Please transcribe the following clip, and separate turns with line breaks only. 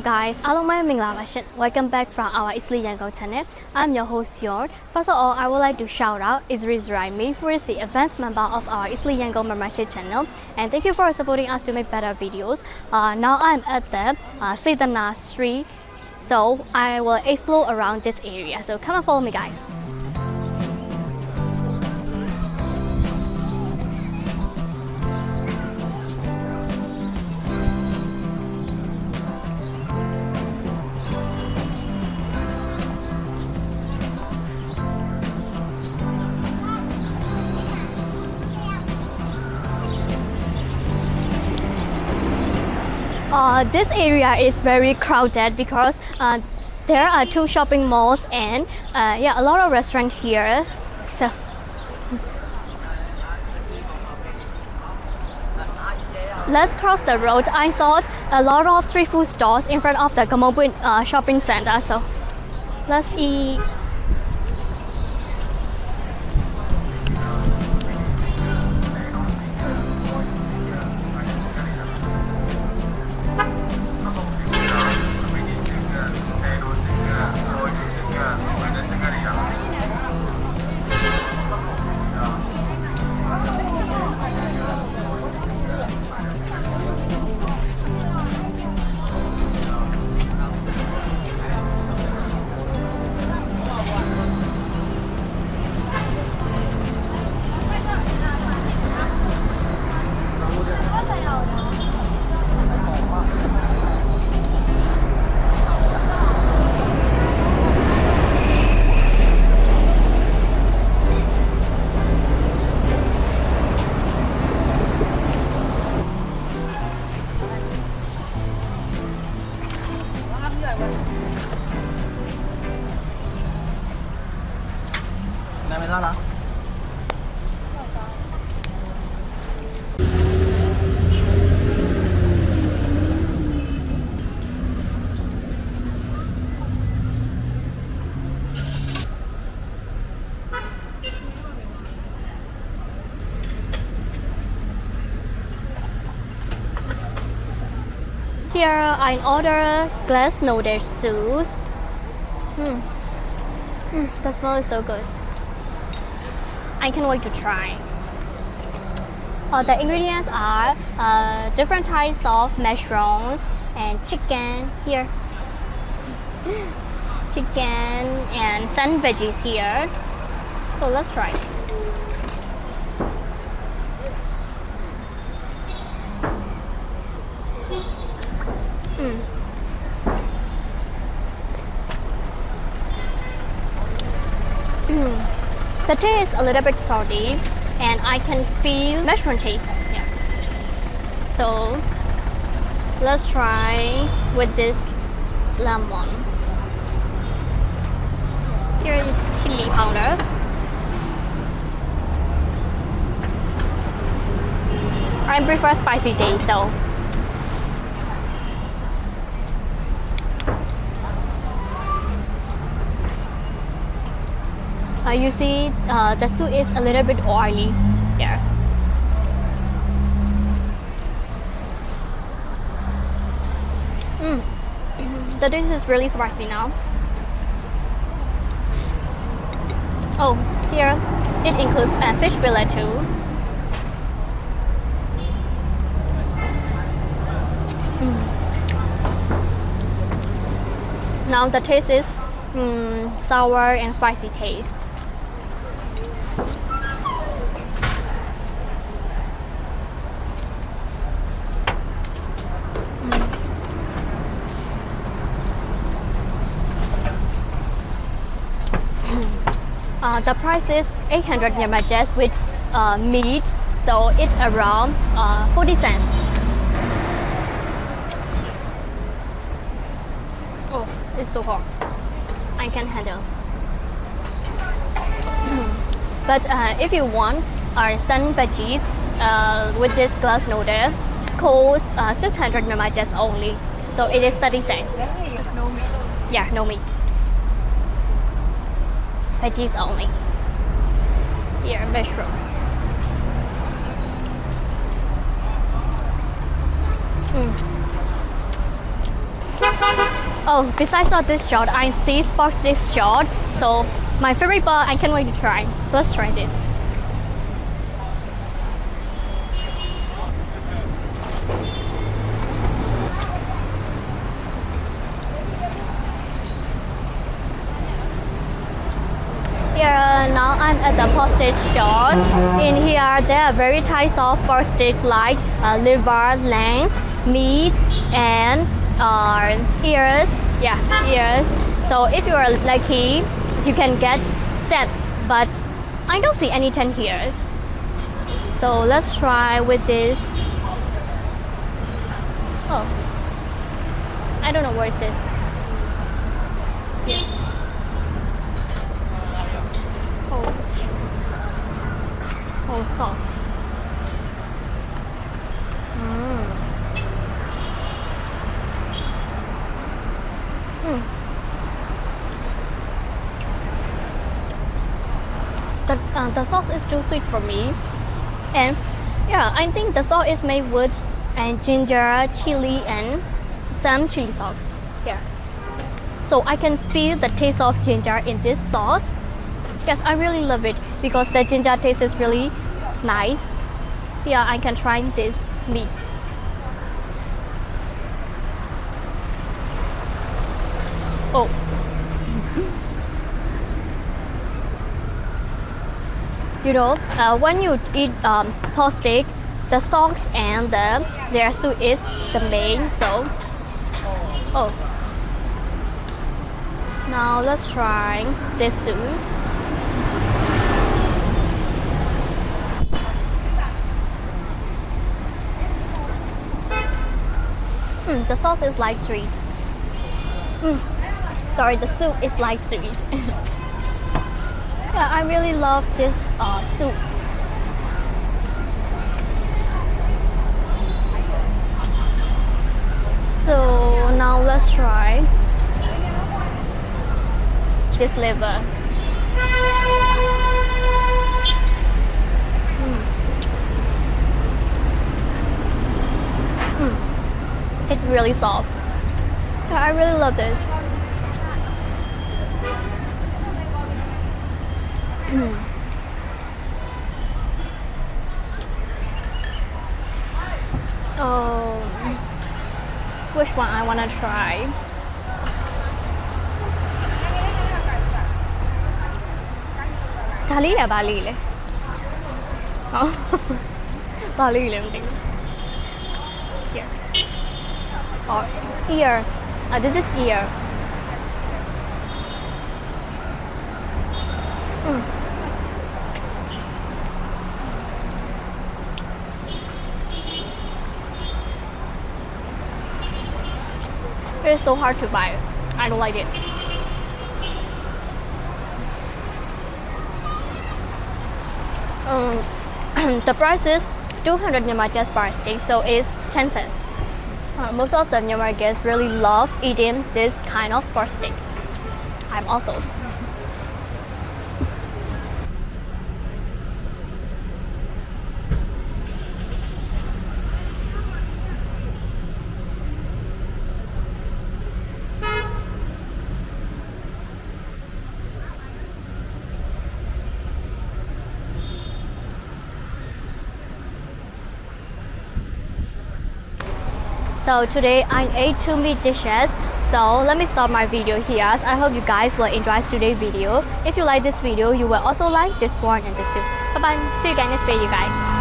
guys, welcome back from our EatSleepYangon channel. I'm your host Yoon. First of all, I would like to shout out Izraimi, who is the advanced member of our EatSleepYangon membership channel, and thank you for supporting us to make better videos. Now I'm at the Saitana Street, so I will explore around this area. So come and follow me, guys. This area is very crowded because there are two shopping malls and a lot of restaurants here. So let's cross the road. I saw a lot of street food stores in front of the Gamobin shopping center. So let's eat. Here I order glass noodle soups. The smell is so good. I can't wait to try. The ingredients are different types of mushrooms and chicken here. Chicken and sun veggies here. So let's try. The taste is a little bit salty, and I can feel mushroom taste. Yeah. So let's try with this lemon. Here is chili powder. I prefer spicy taste though. You see, the soup is a little bit oily here. The dish is really spicy now. Oh, here it includes a fish fillet too. Now the taste is sour and spicy taste. The price is 800 Yamajas with meat, so it's around 40 cents. Oh, it's so hot. I can handle. But if you want sun veggies with this glass noodle, costs 600 Yamajas only. So it is 30 cents.
No meat.
Yeah, no meat. Veggies only. Here, mushroom. Oh, besides all this shot, I see spork stick shot. So my favorite bar, I can't wait to try. Let's try this. Here now I'm at the pork stick shop. In here there are very types of pork stick like liver, legs, meat, and ears. Yeah, ears. So if you are lucky, you can get that. But I don't see any 10 here. So let's try with this. Oh, I don't know where is this. Here. Oh, sauce. The sauce is too sweet for me, and yeah, I think the sauce is made with ginger, chili, and some chili sauce. Yeah, so I can feel the taste of ginger in this sauce. Yes, I really love it because the ginger taste is really nice. Yeah, I can try this meat. Oh. You know, when you eat pork steak, the sauce and their soup is the main. So, oh. Now let's try this soup. The sauce is like sweet. Sorry, the soup is like sweet. Yeah, I really love this soup. So now let's try this liver. It's really soft. Yeah, I really love this. Oh, which one I wanna try? Bali le. Oh, Bali le. Here. Oh, ear. This is ear. It's so hard to buy. I don't like it. The price is 200 Myanmar just per stick, so it's 10 cents. Most of the Myanmar guests really love eating this kind of pork steak. I'm also. So today I ate 2 meat dishes. So let me stop my video here. I hope you guys will enjoy today's video. If you like this video, you will also like this one and this too. Bye bye. See you again next video, guys.